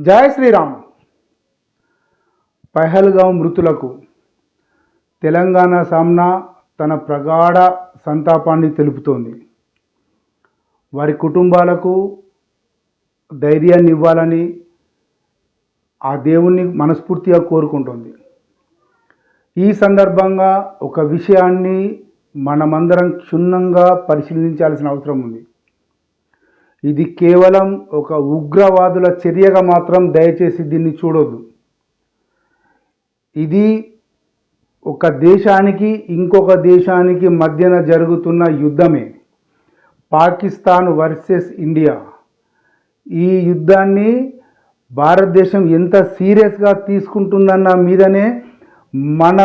జై శ్రీరామ్. పహల్గాం మృతులకు తెలంగాణ సామ్నా తన ప్రగాఢ సంతాపాన్ని తెలుపుతోంది. వారి కుటుంబాలకు ధైర్యాన్ని ఇవ్వాలని ఆ దేవుణ్ణి మనస్ఫూర్తిగా కోరుకుంటుంది. ఈ సందర్భంగా ఒక విషయాన్ని మనమందరం క్షుణ్ణంగా పరిశీలించాల్సిన అవసరం ఉంది. ఇది కేవలం ఒక ఉగ్రవాదుల చర్యగా మాత్రం దయచేసి దీన్ని చూడొద్దు. ఇది ఒక దేశానికి ఇంకొక దేశానికి మధ్యన జరుగుతున్న యుద్ధమే. Pakistan versus India. ఈ యుద్ధాన్ని భారతదేశం ఎంత సీరియస్గా తీసుకుంటుందన్న మీదనే మన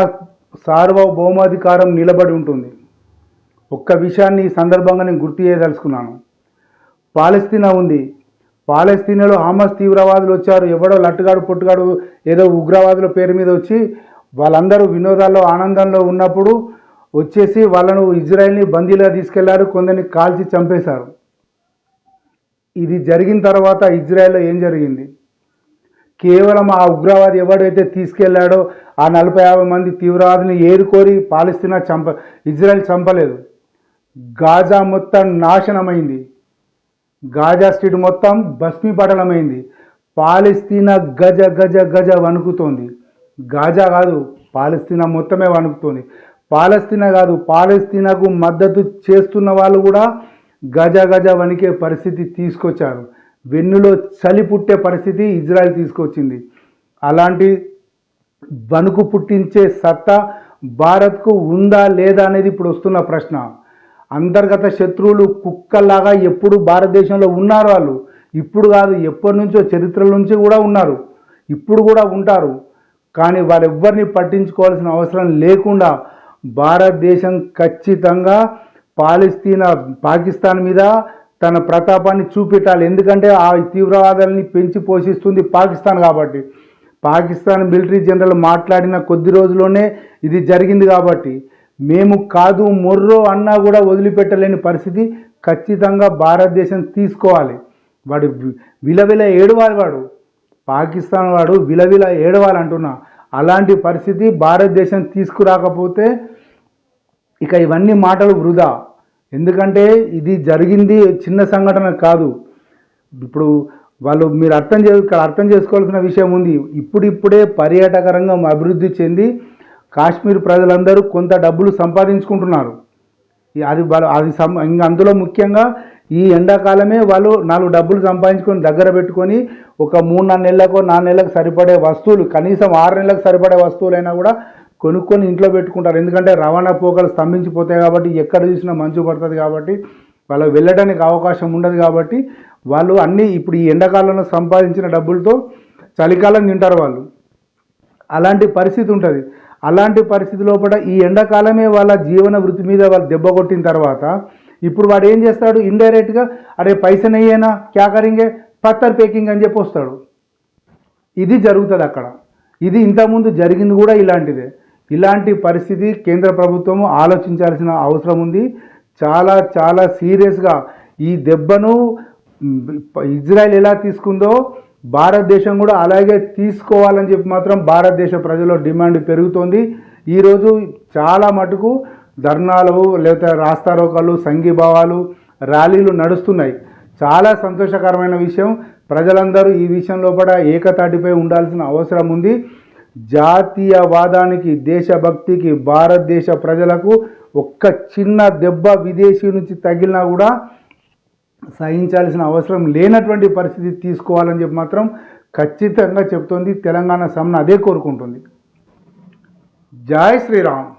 సార్వభౌమాధికారం నిలబడి ఉంటుంది. ఒక్క విషయాన్ని ఈ సందర్భంగా నేను గుర్తు చేయదలుచుకున్నాను. పాలస్తీనా ఉంది. పాలస్తీనాలో హమాస్ తీవ్రవాదులు వచ్చారు. ఎవడో లట్టుగాడు పొట్టుగాడు ఏదో ఉగ్రవాదుల పేరు మీద వచ్చి వాళ్ళందరూ వినోదాల్లో ఆనందంలో ఉన్నప్పుడు వచ్చేసి వాళ్ళను ఇజ్రాయెల్ని బందీలుగా తీసుకెళ్లారు. కొందరిని కాల్చి చంపేశారు. ఇది జరిగిన తర్వాత ఇజ్రాయెల్లో ఏం జరిగింది? కేవలం ఆ ఉగ్రవాది ఎవడైతే తీసుకెళ్లాడో ఆ 40-50 మంది తీవ్రవాదిని ఏరుకోరి పాలస్తీనా ఇజ్రాయెల్ చంపలేదు. గాజా మొత్తం నాశనమైంది. గాజా స్ట్రీట్ మొత్తం భస్మీపటలమైంది. పాలస్తీనా గజ గజ గజ వణుకుతోంది. గాజా కాదు, పాలస్తీనా మొత్తమే వణుకుతోంది. పాలస్తీనా కాదు, పాలస్తీనాకు మద్దతు చేస్తున్న వాళ్ళు కూడా గజ గజ వణికే పరిస్థితి తీసుకొచ్చారు. వెన్నులో చలి పుట్టే పరిస్థితి ఇజ్రాయెల్ తీసుకొచ్చింది. అలాంటి వణుకు పుట్టించే సత్తా భారత్కు ఉందా లేదా అనేది ఇప్పుడు వస్తున్న ప్రశ్న. అంతర్గత శత్రువులు కుక్కల్లాగా ఎప్పుడు భారతదేశంలో ఉన్నారు. వాళ్ళు ఇప్పుడు కాదు, ఎప్పటి నుంచో చరిత్రల నుంచి కూడా ఉన్నారు, ఇప్పుడు కూడా ఉంటారు. కానీ వాళ్ళెవ్వరిని పట్టించుకోవాల్సిన అవసరం లేకుండా భారతదేశం ఖచ్చితంగా పాకిస్తాన్ మీద తన ప్రతాపాన్ని చూపెట్టాలి. ఎందుకంటే ఆ తీవ్రవాదాలని పెంచి పోషిస్తుంది పాకిస్తాన్ కాబట్టి. పాకిస్తాన్ మిలిటరీ జనరల్ మాట్లాడిన కొద్ది రోజుల్లోనే ఇది జరిగింది కాబట్టి మేము కాదు మొర్రో అన్నా కూడా వదిలిపెట్టలేని పరిస్థితి ఖచ్చితంగా భారతదేశం తీసుకోవాలి. వాడు విలవిల ఏడవాలి, వాడు పాకిస్తాన్ వాడు విలవిల ఏడవాలంటున్నా. అలాంటి పరిస్థితి భారతదేశం తీసుకురాకపోతే ఇక ఇవన్నీ మాటలు వృధా. ఎందుకంటే ఇది జరిగింది చిన్న సంఘటన కాదు. ఇప్పుడు వాళ్ళు మీరు అర్థం చేసుకోవాల్సిన విషయం ఉంది. ఇప్పుడిప్పుడే పర్యాటక రంగం అభివృద్ధి చెంది కాశ్మీర్ ప్రజలందరూ కొంత డబ్బులు సంపాదించుకుంటున్నారు. ఇంకా అందులో ముఖ్యంగా ఈ ఎండాకాలమే వాళ్ళు 4 డబ్బులు సంపాదించుకొని దగ్గర పెట్టుకొని ఒక 3-4 నెలలకు 4 నెలలకు సరిపడే వస్తువులు, కనీసం 6 నెలలకు సరిపడే వస్తువులైనా కూడా కొనుక్కొని ఇంట్లో పెట్టుకుంటారు. ఎందుకంటే రవాణా పోకలు స్తంభించిపోతాయి కాబట్టి, ఎక్కడ చూసినా మంచు పడుతుంది కాబట్టి వాళ్ళు వెళ్ళడానికి అవకాశం ఉండదు. కాబట్టి వాళ్ళు అన్నీ ఇప్పుడు ఈ ఎండాకాలంలో సంపాదించిన డబ్బులతో చలికాలం తింటారు వాళ్ళు. అలాంటి పరిస్థితి ఉంటుంది. అలాంటి పరిస్థితి లోపల ఈ ఎండాకాలమే వాళ్ళ జీవన వృత్తి మీద వాళ్ళు దెబ్బ కొట్టిన తర్వాత ఇప్పుడు వాడు ఏం చేస్తాడు? ఇండైరెక్ట్గా అరే పైసా నయ్యేనా క్యా కరింగే పత్తర్ పేకింగ్ అని చెప్పి వస్తాడు. ఇది జరుగుతుంది అక్కడ. ఇది ఇంతకుముందు జరిగింది కూడా ఇలాంటిదే. ఇలాంటి పరిస్థితి కేంద్ర ప్రభుత్వం ఆలోచించాల్సిన అవసరం ఉంది. చాలా చాలా సీరియస్గా ఈ దెబ్బను ఇజ్రాయెల్ ఎలా తీసుకుందో భారతదేశం కూడా అలాగే తీసుకోవాలని చెప్పి మాత్రం భారతదేశ ప్రజల్లో డిమాండ్ పెరుగుతోంది. ఈరోజు చాలా మటుకు ధర్నాలు లేకపోతే రాస్తారోకాలు, సంఘీభావాలు, ర్యాలీలు నడుస్తున్నాయి. చాలా సంతోషకరమైన విషయం. ప్రజలందరూ ఈ విషయం లోపల ఏకతాటిపై ఉండాల్సిన అవసరం ఉంది. జాతీయవాదానికి, దేశభక్తికి, భారతదేశ ప్రజలకు ఒక్క చిన్న దెబ్బ విదేశీ నుంచి తగిలినా కూడా సహించాల్సిన అవసరం లేనటువంటి పరిస్థితి తీసుకోవాలని చెప్పి మాత్రం ఖచ్చితంగా చెప్తోంది తెలంగాణ సామ్నా. అదే కోరుకుంటుంది. జై శ్రీరామ్.